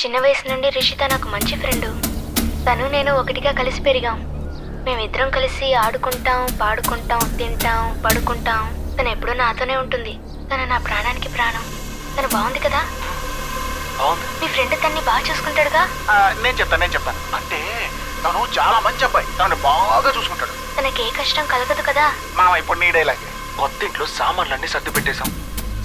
చిన్న వయసు నుండి రిషిత నాకు మంచి ఫ్రెండు. తను నేను ఒకటిగా కలిసి పెరిగాం. మేమిద్దరం కలిసి ఆడుకుంటాం, పాడుకుంటాం, తింటాం, పడుకుంటాం. తను ఎప్పుడూ నాతోనే ఉంటుంది. తను నా ప్రాణానికి ప్రాణం. తను బాగుంది కదా? మీ ఫ్రెండ్ తన్ని బాగా చూసుకుంటాడుగా? నేను చెప్తాను. అంటే తను చాలా మంచి అబ్బాయి, తను బాగా చూసుకుంటాడు. తనకి ఏ కష్టం కలగదు కదా? మామ ఇప్పుడు నీ డైలాగే. కొత్త ఇంట్లో సామాన్లన్నీ సర్ది పెట్టేశాం.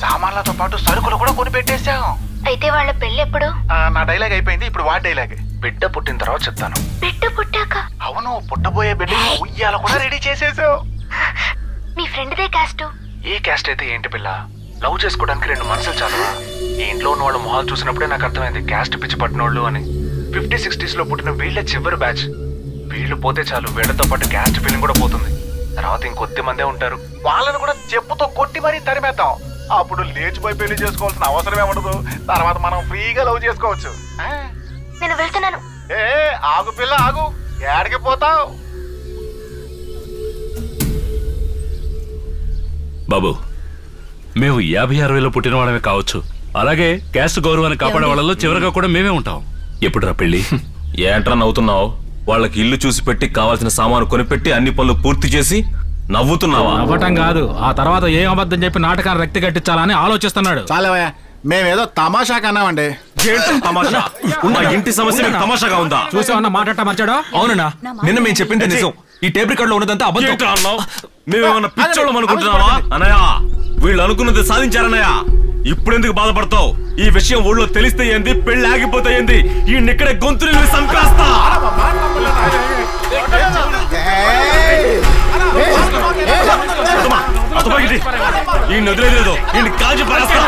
సామాన్లతో పాటు సరుకులు కూడా కొని పెట్టేశాం. అయితే వాళ్ళ పెళ్ళి ఎప్పుడు? నా డైలాగ్ అయిపోయింది, ఇప్పుడు వాడి డైలాగే. బిడ్డ పుట్టిన తర్వాత చెప్తాను. బిడ్డ పుట్టాక? అవును, పుట్టబోయే బిడ్డకి ఉయ్యాల కూడా రెడీ చేసేసావు. మీ ఫ్రెండ్దే క్యాస్ట్? ఏ క్యాస్ట్ అయితే ఏంటి పిల్ల, లవ్ చేసుకోవడానికి 2 మనసులు చాలు. ఈ ఇంట్లో ఉన్న వాళ్ళ మొహాలు చూసినప్పుడే నాకు అర్థమైంది క్యాస్ట్ పిచ్చి పట్టినోళ్ళు అని. 50s 60s లో పుట్టిన వీళ్ళే చివరి బ్యాచ్. వీళ్ళు పోతే చాలు, వీళ్ళతో పాటు క్యాస్ట్ ఫీలింగ్ కూడా పోతుంది. తర్వాత ఇంకొద్ది మందే ఉంటారు, వాళ్ళని కూడా చెప్పుతో కొట్టి మరీ తరిమేద్దాం. అప్పుడు లేచిపోయి పెళ్లి చేసుకోవాల్సిన అవసరమే ఉండదు. తర్వాత మనం ఫ్రీగా లవ్ చేసుకోవచ్చు. నేను వెళ్తున్నాను. ఆగు పిల్ల ఆగు, ఏడికి పోతావు? బాబు, మేము 50-60లో పుట్టిన వాళ్ళమే కావచ్చు, అలాగే క్యాస్ట్ గౌరవాన్ని కాపాడే వాళ్ళలో చివరిగా కూడా మేమే ఉంటాం. ఎప్పుడురా పెళ్లి? ఏంట్రా నవ్వుతున్నావు? వాళ్ళకి ఇల్లు చూసి పెట్టి కావాల్సిన సామాను కొనిపెట్టి అన్ని పనులు పూర్తి చేసి నవ్వుతున్నావా? నవ్వటం కాదు, ఆ తర్వాత ఏం అబద్ధం చెప్పి నాటకాన్ని రక్తి కట్టించాలని ఆలోచిస్తున్నాడు. చాలవయ్యా, మేమేదో తమాషాకి అన్నామండి. ఇంటి సమస్య తమాషాగా ఉందా? చూసావన్నా మాట్లాడటం మర్చాడో? అవునన్నా, నిన్న మేము చెప్పింది నిజం. ఈ టేప్ రికార్డ్ లో ఉన్నదంతా అబద్ధం. మేమేమన్నా పిచ్చోళ్ళం అనుకుంటున్నావా? అన్నయ్య, వీళ్ళు అనుకున్నది సాధించారన్నయ్య. ఇప్పుడెందుకు బాధపడతావు? ఈ విషయం ఊళ్ళో తెలిస్తే ఏంది, పెళ్లి ఆగిపోతే ఏంది, ఈ ఇక్కడే గొంతులు సంపేస్తా. ఈ నదిలేదు, ఈ కాల్చి పడేస్తా.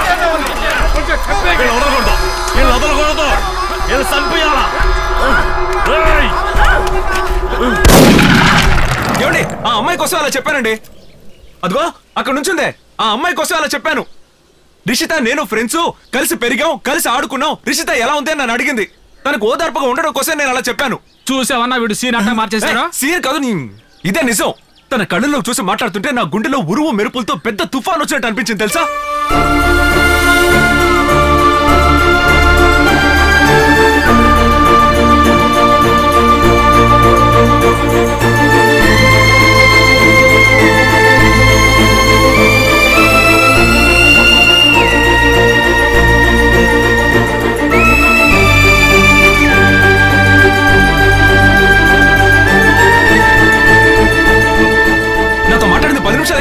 వీళ్ళు వదలకూడదు, వీళ్ళు వదలకూడదు, వీళ్ళు చంపేయాలా? ఏమండి, ఆ అమ్మాయి కోసం అలా చెప్పానండి. అదిగో అక్కడ నుంచుందే, ఆ అమ్మాయి కోసం అలా చెప్పాను. రిషిత నేను ఫ్రెండ్స్ కలిసి పెరిగాం, కలిసి ఆడుకున్నాం. రిషిత ఎలా ఉంది అని నన్ను అడిగింది. తనకు ఓదార్పుగా ఉండడం కోసం నేను అలా చెప్పాను. చూసావన్నా వీడు సీన్ అట్టా మార్చేశాడు. సీన్ కాదు, ఇదే నిజం. తన కళ్ళల్లో చూసి మాట్లాడుతుంటే నా గుండెలో ఉరువు మెరుపులతో పెద్ద తుఫాన్ వచ్చినట్టు అనిపించింది తెలుసా?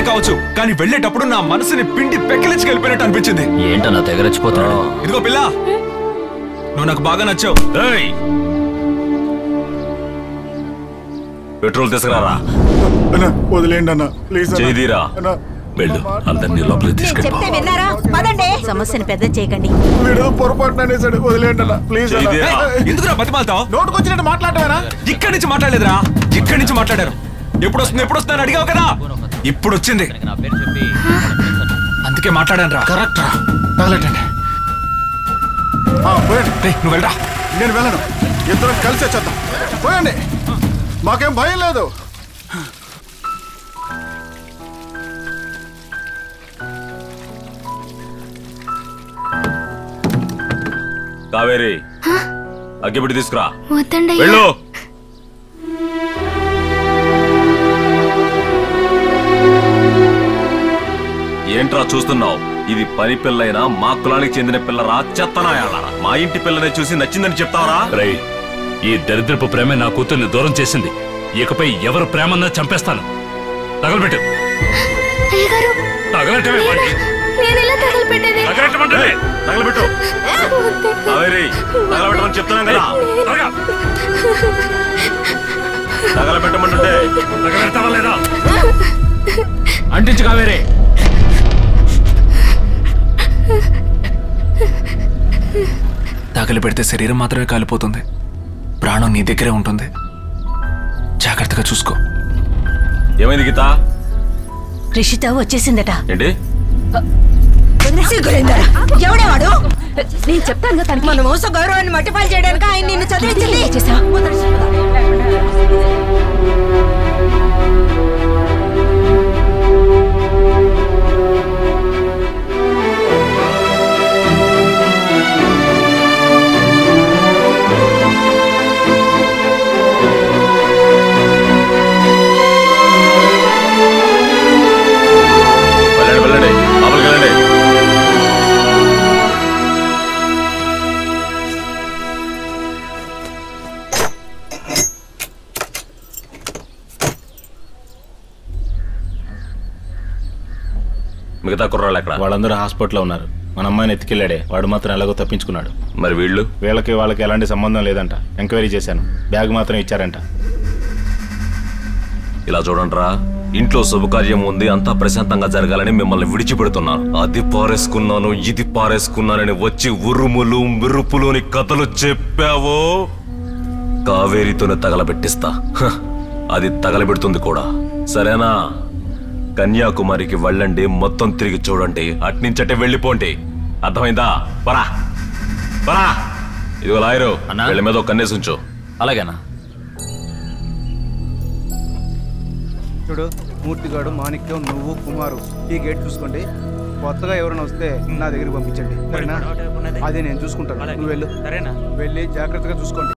కావచ్చు, కానీ వెళ్ళేటప్పుడు నా మనసుని పిండి పెక్కలించి వెళ్ళిపోయినట్టు అనిపించింది. ఏంటన్నా తెగరచ్చిపోతాడు? ఇదిగో పిల్ల, నువ్వు నాకు బాగా నచ్చావు. పెట్రోల్ తీసుకురారా. వదిలేండి అన్న, ప్లీజ్. జయదీరా, వెళ్ళు, అందరినీ లోపలికి తీసుకెళ్ళి. సమస్యను పెద్ద చేయకండి. పొరపాటు వదిలేండి అన్న, ప్లీజ్. ఎందుకురా బతిమాలతావు? నోటుకు వచ్చినట్టు మాట్లాడతారా? ఇక్కడి నుంచి మాట్లాడలేదురా, ఇక్కడి నుంచి మాట్లాడారు. ఎప్పుడు వస్తుంది అడిగావు కదా, ఇప్పుడు వచ్చింది. అందుకే మాట్లాడాను రా. కరెక్ట్ రా, తగలెట్టండి. నువ్వు వెళ్ళరా. నేను వెళ్ళను, ఇద్దరం కలిసి వచ్చేద్దాం. పోయండి, మాకేం భయం లేదు. కావేరి, అగ్గిపెట్టి తీసుకురా. వద్దండి. వెళ్ళు. ఏంట్రా చూస్తున్నావు? ఇది పని పిల్లైనా మా కులానికి చెందిన పిల్లరా, చెత్తనాయాలరా. మా ఇంటి పిల్లని చూసి నచ్చిందని చెప్తావరా? రై, ఈ దరిద్రపు ప్రేమ నా కూతుర్ని దూరం చేసింది. ఇకపై ఎవరు ప్రేమన్నా చంపేస్తాను. తగలబెట్టు. తగలబెట్టు. కావేరి, తగలబెట్టమని చెప్తున్నాను కదా. తగలబెట్టమంటుంటే తగలబెడతావా లేదా? అంటించు కావేరే. తగలి పెడితే శరీరం మాత్రమే కాలిపోతుంది, ప్రాణం నీ దగ్గరే ఉంటుంది. జాగ్రత్తగా చూసుకో. ఏమైంది గీత? రిషిత వచ్చేసిందట. ఏంటి? ఎవడేవాడు? నేను చెప్తాను కదా, మన మోస గౌరవాన్ని మట్టిపాలు చేయడానికి ఆయన నిన్ను చదివించింది. మిగతా కుర్రాళ్ళు ఎక్కడ? వాళ్ళందరూ హాస్పిటల్లో ఉన్నారు. మన అమ్మాయిని ఎత్తుకెళ్ళాడే, వాడు మాత్రం ఎలాగో తప్పించుకున్నాడు. మరి వాళ్ళకి ఎలాంటి సంబంధం లేదంట. ఎంక్వైరీ చేశాను, బ్యాగ్ మాత్రం ఇచ్చారంట. ఇలా చూడండిరా, ఇంట్లో శుభకార్యం ఉంది, అంతా ప్రశాంతంగా జరగాలని మిమ్మల్ని విడిచిపెడుతున్నాను. అది పారేసుకున్నాను, ఇది పారేసుకున్నానని వచ్చి ఉరుములు మిరుపులోని కథలు చెప్పావో కావేరితోనే తగలబెట్టిస్తా. అది తగలబెడుతుంది కూడా. సరేనా? కన్యాకుమారికి వెళ్ళండి, మొత్తం తిరిగి చూడండి, అట్నుంచటే వెళ్ళిపోండి. అర్థమైందా? పరా పరా. ఇదిగో లాయరు, వీళ్ళ మీద ఒక కన్నేసి ఉంచు. అలాగేనా? చూడు, మూర్తిగాడు, మాణిక్యం, నువ్వు, కుమారు ఈ గేట్ చూసుకోండి. కొత్తగా ఎవరైనా వస్తే నా దగ్గరికి పంపించండి, సరేనా? అది నేను చూసుకుంటాను. నువ్వు వెళ్ళు, సరేనా? వెళ్ళి జాగ్రత్తగా చూసుకోండి.